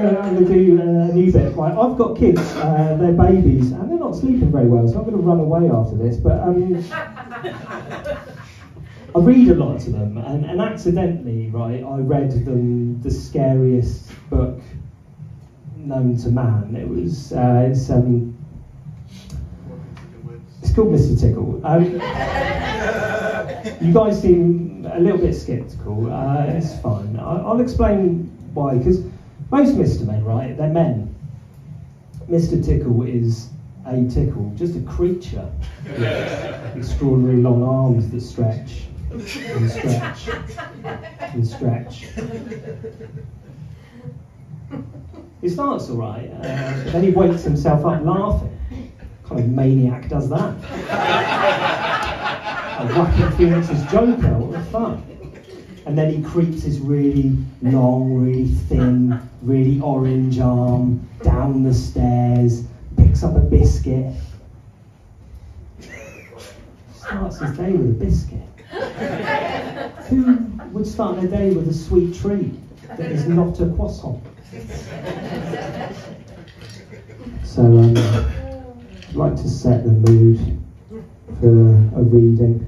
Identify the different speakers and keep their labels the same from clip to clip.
Speaker 1: I'm going to do a new bit. Right, I've got kids, they're babies, and they're not sleeping very well, so I'm going to run away after this. But I read a lot to them, and accidentally, right, I read them the scariest book known to man. It was it's called Mr. Tickle. You guys seem a little bit sceptical. It's fine. I'll explain why. Because most Mr. Men, right, they're men. Mr. Tickle is a tickle, just a creature with extraordinary long arms that stretch and stretch and stretch. He starts all right, then he wakes himself up laughing. What kind of maniac does that? A Joaquin Phoenix's Joker, what the fuck? And then he creeps his really long, really thin, really orange arm down the stairs, picks up a biscuit. Starts his day with a biscuit. Who would start their day with a sweet treat that is not a croissant? So I'd like to set the mood for a reading.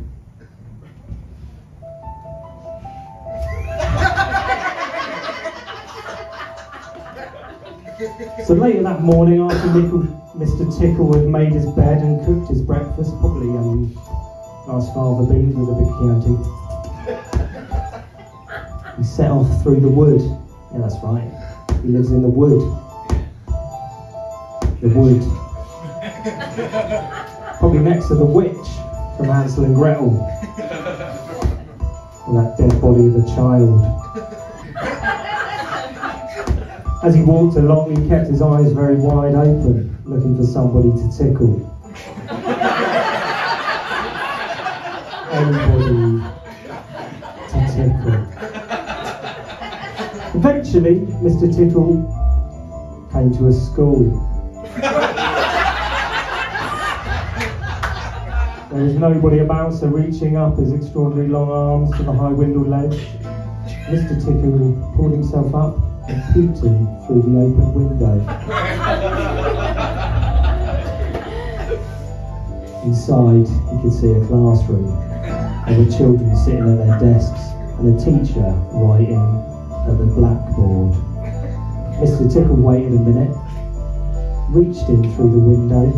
Speaker 1: So later that morning, after Mr. Tickle had made his bed and cooked his breakfast, probably nice fava beans with a big Chianti, he set off through the wood. Yeah, that's right. He lives in the wood. The wood. Probably next to the witch from Hansel and Gretel. And that dead body of a child. As he walked along, he kept his eyes very wide open, looking for somebody to tickle. Anybody to tickle. Eventually, Mr. Tickle came to a school. There was nobody about, so reaching up his extraordinary long arms to the high window ledge, Mr. Tickle pulled himself up and peeped in through the open window. Inside, he could see a classroom. There were children sitting at their desks and a teacher writing at the blackboard. Mr. Tickle waited a minute, reached in through the window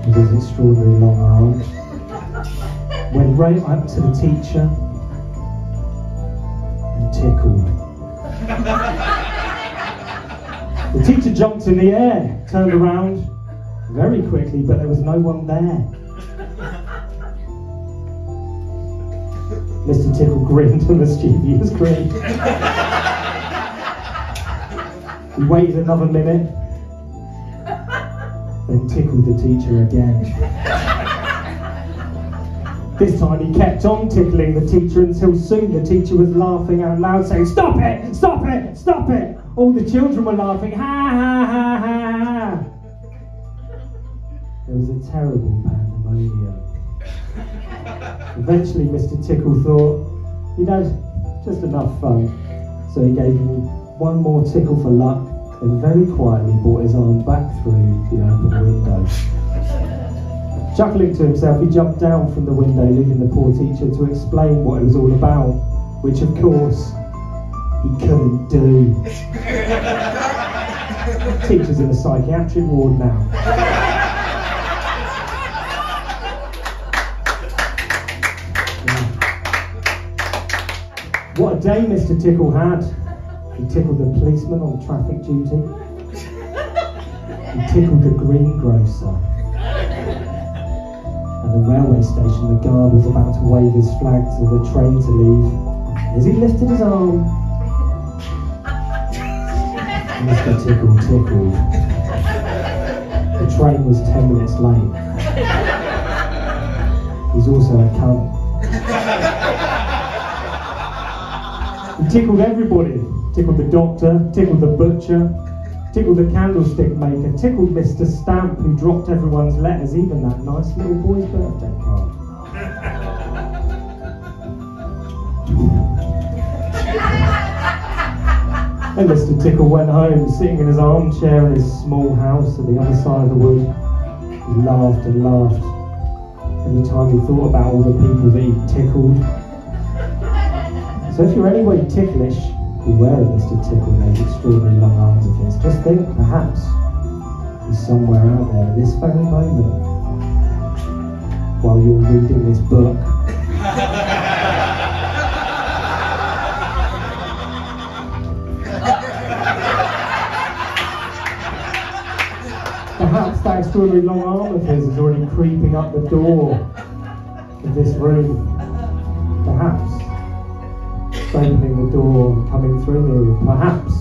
Speaker 1: with his extraordinary long arms, went right up to the teacher and tickled. The teacher jumped in the air, turned around very quickly, but there was no one there. Mr. Tickle grinned a mischievous grin. He waited another minute, then tickled the teacher again. This time he kept on tickling the teacher until soon the teacher was laughing out loud, saying, "Stop it! Stop it! Stop it!" All the children were laughing, "Ha ha ha ha ha!" There was a terrible pandemonium. Eventually Mr. Tickle thought he'd had just enough fun, so he gave him one more tickle for luck, and very quietly brought his arm back through the open window. Chuckling to himself, he jumped down from the window, leaving the poor teacher to explain what it was all about, which of course he couldn't do. The teacher's in a psychiatric ward now. What a day Mr. Tickle had. He tickled the policeman on traffic duty. He tickled the greengrocer. At the railway station, the guard was about to wave his flag to the train to leave. As he lifted his arm, Mr. Tickle tickled. The train was 10 minutes late. He's also a cunt. He tickled everybody. Tickled the doctor, tickled the butcher, tickled the candlestick maker, tickled Mr. Stamp, who dropped everyone's letters, even that nice little boy's birthday card. And Mr. Tickle went home, sitting in his armchair in his small house at the other side of the wood. He laughed and laughed every time he thought about all the people that he tickled. So if you're anyway ticklish, beware of Mr. Tickle and those extraordinary long arms of his. Just think, perhaps, he's somewhere out there at this very moment, while you're reading this book. Perhaps that extraordinary long arm of his is already creeping up the door of this room. Perhaps it's opening the door and coming through the room. Perhaps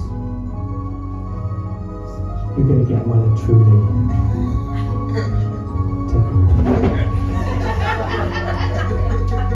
Speaker 1: you're going to get well and truly tickled.